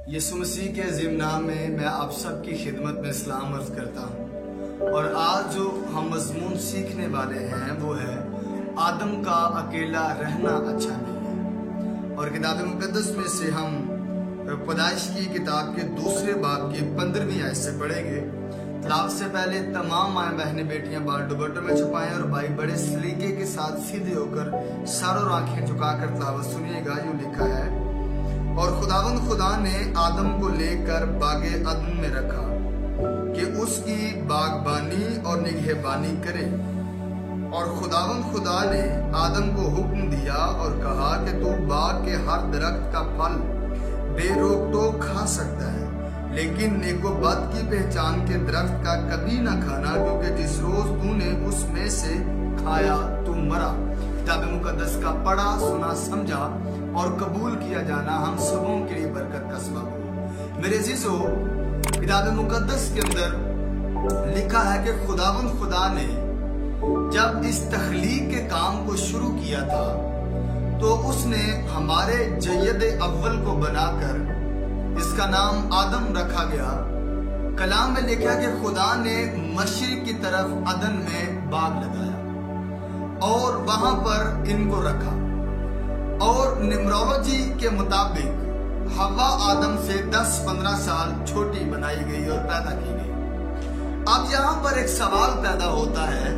یسوع مسیح کے عظیم نام میں آپ سب کی خدمت میں سلام عرض کرتا ہوں، اور آج جو ہم مضمون سیکھنے والے ہیں وہ ہے آدم کا اکیلا رہنا اچھا نہیں ہے۔ اور کتاب مقدس میں سے ہم پیدائش کی کتاب کے دوسرے باب کی 15ویں آیت سے پڑھیں گے۔ تلاوت سے پہلے تمام مائیں بہنیں بیٹیاں بال دوپٹوں میں چھپائیں اور بھائی بڑے سلیقے کے ساتھ سیدھے ہو کر سر اور آنکھیں جھکا کر تلاوت سنیے گا۔ یوں لکھا ہے، اور خداوند خدا نے آدم کو لے کر باغ عدن میں رکھا کہ اس کی باغبانی اور نگہبانی کرے۔ اور خداوند خدا نے آدم کو حکم دیا اور کہا کہ تو باغ کے ہر درخت کا پھل بے روک ٹوک کھا سکتا ہے، لیکن نیک و بد کی پہچان کے درخت کا کبھی نہ کھانا، کیونکہ جس روز تو نے اس میں سے کھایا تو مرا۔ کتاب مقدس کا پڑھا، سنا، سمجھا اور قبول کیا جانا ہم سبوں کے لیے برکت کا سبب ہو۔ میرے عزیزو، کتاب مقدس کے اندر لکھا ہے کہ خداوند خدا نے جب اس تخلیق کے کام کو شروع کیا تھا تو اس نے ہمارے جید اول کو بنا کر اس کا نام آدم رکھا گیا۔ کلام میں لکھا کہ خدا نے مشرق کی طرف عدن میں باغ لگایا اور وہاں پر ان کو رکھا، اور نیمرولوجی کے مطابق ہوا آدم سے 10-15 سال چھوٹی بنائی گئی اور پیدا کی گئی۔ اب یہاں پر ایک سوال پیدا ہوتا ہے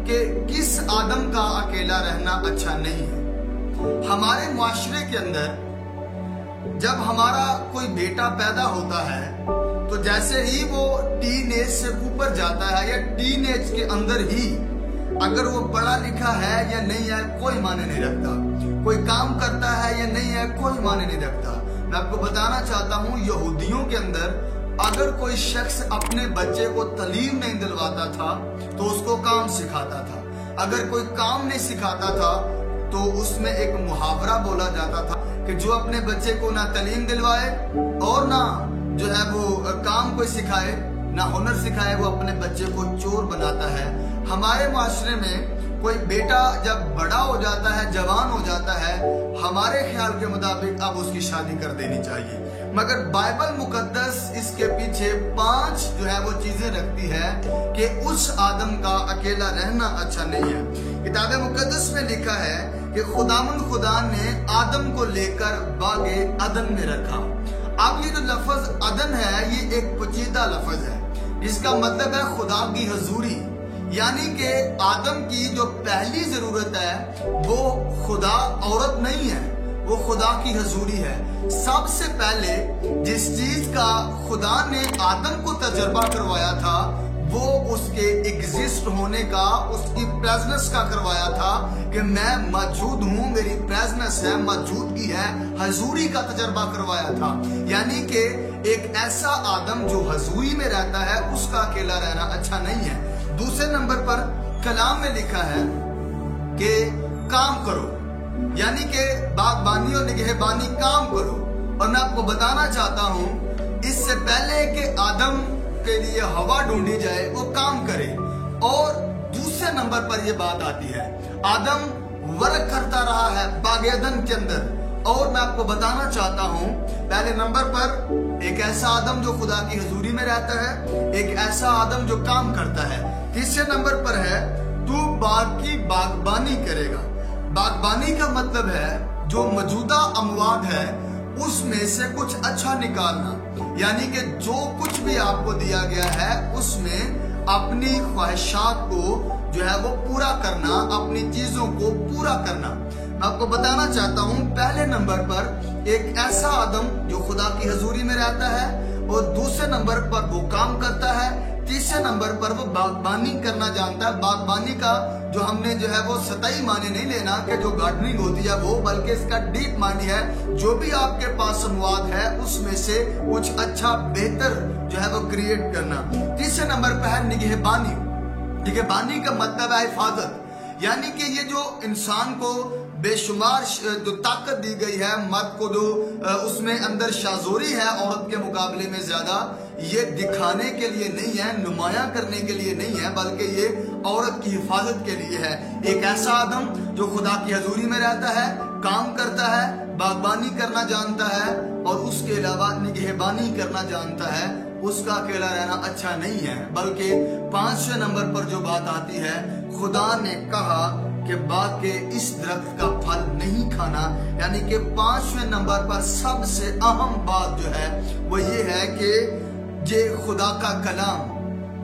کہ کس آدم کا اکیلا رہنا اچھا نہیں ہے؟ ہمارے معاشرے کے اندر جب ہمارا کوئی بیٹا پیدا ہوتا ہے تو جیسے ہی وہ ٹین ایج سے اوپر جاتا ہے یا ٹین ایج کے اندر ہی اگر وہ پڑھا لکھا ہے یا نہیں ہے کوئی معنی نہیں رکھتا، کوئی کام کرتا ہے یا نہیں ہے کوئی معنی نہیں رکھتا۔ میں آپ کو بتانا چاہتا ہوں، یہودیوں کے اندر اگر کوئی شخص اپنے بچے کو تعلیم نہیں دلواتا تھا تو اس کو کام سکھاتا تھا، اگر کوئی کام نہیں سکھاتا تھا تو اس میں ایک محاورہ بولا جاتا تھا کہ جو اپنے بچے کو نہ تعلیم دلوائے اور نہ جو ہے وہ کام کوئی سکھائے، نہ ہنر سکھائے، وہ اپنے بچے کو چور بناتا ہے۔ ہمارے معاشرے میں کوئی بیٹا جب بڑا ہو جاتا ہے، جوان ہو جاتا ہے، ہمارے خیال کے مطابق اب اس کی شادی کر دینی چاہیے، مگر بائبل مقدس اس کے پیچھے 5 جو ہے وہ چیزیں رکھتی ہے کہ اس آدم کا اکیلا رہنا اچھا نہیں ہے۔ کتاب مقدس میں لکھا ہے کہ خداوند خدا نے آدم کو لے کر باغ عدن میں رکھا۔ اب یہ جو لفظ عدن ہے یہ ایک پیچیدہ لفظ ہے، اس کا مطلب ہے خدا کی حضوری، یعنی کہ آدم کی جو پہلی ضرورت ہے وہ خدا عورت نہیں ہے، وہ خدا کی حضوری ہے۔ سب سے پہلے جس چیز کا خدا نے آدم کو تجربہ کروایا تھا وہ اس کے ایگزسٹ ہونے کا، اس کی پریزنس کا کروایا تھا کہ میں موجود ہوں، میری پریزنس ہے، موجودگی ہے، حضوری کا تجربہ کروایا تھا۔ یعنی کہ ایک ایسا آدم جو حضوری میں رہتا ہے اس کا اکیلا رہنا اچھا نہیں ہے۔ دوسرے نمبر پر کلام میں لکھا ہے کہ کام کرو، یعنی کہ باغبانی اور نگہبانی کام کرو۔ اور میں آپ کو بتانا چاہتا ہوں اس سے پہلے کہ آدم کے لیے ہوا ڈھونڈی جائے وہ کام کرے۔ اور دوسرے نمبر پر یہ بات آتی ہے، آدم ورک کرتا رہا ہے باغ عدن کے اندر، اور میں آپ کو بتانا چاہتا ہوں پہلے نمبر پر ایک ایسا آدم جو خدا کی حضوری میں رہتا ہے، ایک ایسا آدم جو کام کرتا ہے۔ تیسرے نمبر پر ہے تو باغ کی باغبانی کرے گا۔ باغبانی کا مطلب ہے جو موجودہ اموات ہے اس میں سے کچھ اچھا نکالنا، یعنی کہ جو کچھ بھی آپ کو دیا گیا ہے اس میں اپنی خواہشات کو جو ہے وہ پورا کرنا، اپنی چیزوں کو پورا کرنا۔ میں آپ کو بتانا چاہتا ہوں پہلے نمبر پر ایک ایسا آدم جو خدا کی حضوری میں رہتا ہے، اور دوسرے نمبر پر وہ کام کرتا ہے، تیسرے نمبر پر وہ باغبانی کرنا جانتا ہے۔ باغبانی کا جو ہم نے جو ہے وہ سطحی معنی نہیں لینا کہ جو گارڈننگ ہوتی ہے وہ، بلکہ اس کا ڈیپ معنی ہے جو بھی آپ کے پاس اموات ہے اس میں سے کچھ اچھا بہتر جو ہے وہ کریٹ کرنا۔ تیسرے نمبر پہ ہے نگہبانی۔ نگہبانی کا مطلب ہے حفاظت، یعنی کہ یہ جو انسان کو بے شمار جو طاقت دی گئی ہے، مرد کو جو اس میں اندر شازوری ہے عورت کے مقابلے میں زیادہ، یہ دکھانے کے لیے نہیں ہے، نمایاں کرنے کے لیے نہیں ہے، بلکہ یہ عورت کی حفاظت کے لیے ہے۔ ایک ایسا آدم جو خدا کی حضوری میں رہتا ہے، کام کرتا ہے، باغبانی کرنا جانتا ہے، اور اس کے علاوہ نگہبانی کرنا جانتا ہے اس کا اکیلا رہنا اچھا نہیں ہے، بلکہ 5ویں نمبر پر جو بات آتی ہے، خدا نے کہا کہ باغ کے اس درخت کا پھل نہیں کھانا، یعنی کہ 5ویں نمبر پر سب سے اہم بات جو ہے وہ یہ ہے کہ یہ خدا کا کلام،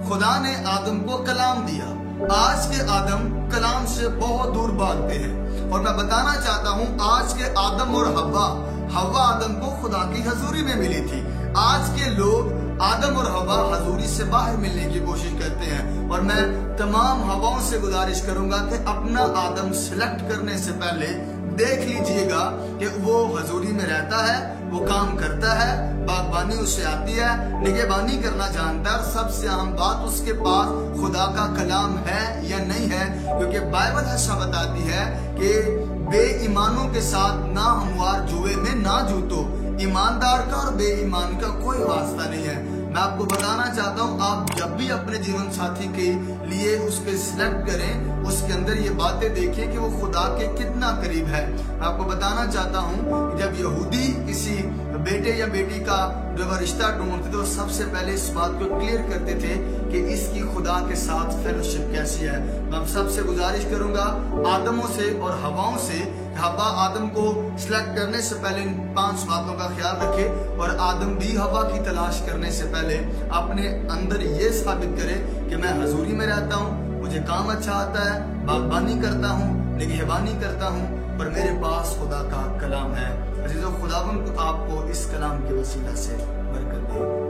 خدا نے آدم کو کلام دیا۔ آج کے آدم کلام سے بہت دور بھاگتے ہیں، اور میں بتانا چاہتا ہوں آج کے آدم اور حوا آدم کو خدا کی حضوری میں ملی تھی۔ آج کے لوگ آدم اور حوا حضوری سے باہر ملنے کی کوشش کرتے ہیں، اور میں تمام حواؤں سے گزارش کروں گا کہ اپنا آدم سلیکٹ کرنے سے پہلے دیکھ لیجئے گا کہ وہ حضوری میں رہتا ہے، وہ کام کرتا ہے، باغبانی اسے آتی ہے، نگہبانی کرنا جانتا ہے، اور سب سے اہم بات اس کے پاس خدا کا کلام ہے یا نہیں ہے، کیونکہ بائبل ایسا بتاتی ہے کہ بے ایمانوں کے ساتھ نہ ہموار جوئے میں نہ جوتو، ایماندار کا اور بے ایمان کا کوئی واسطہ نہیں ہے۔ میں آپ کو بتانا چاہتا ہوں آپ جب بھی اپنے جیون ساتھی کے لیے اس کے سلیکٹ کریں، اس کے اندر یہ باتیں دیکھیں کہ وہ خدا کے کتنا قریب ہے۔ میں آپ کو بتانا چاہتا ہوں جب یہودی کسی بیٹے یا بیٹی کا جو وہ رشتہ ڈھونڈتے تھے، وہ سب سے پہلے اس بات کو کلیئر کرتے تھے کہ اس کی خدا کے ساتھ فیلوشپ کیسی ہے۔ میں آپ سب سے گزارش کروں گا آدموں سے اور حواؤں سے، حوا آدم کو سلیکٹ کرنے سے پہلے ان 5 باتوں کا خیال رکھے، اور آدم بھی حوا کی تلاش کرنے سے پہلے اپنے اندر یہ ثابت کرے کہ میں حضوری میں رہتا ہوں، مجھے کام اچھا آتا ہے، باغبانی کرتا ہوں، نگہبانی کرتا ہوں، اور میرے پاس خدا کا کلام ہے۔ عزیزو، خداوند آپ کو اس کلام کے وسیلہ سے برکت دے۔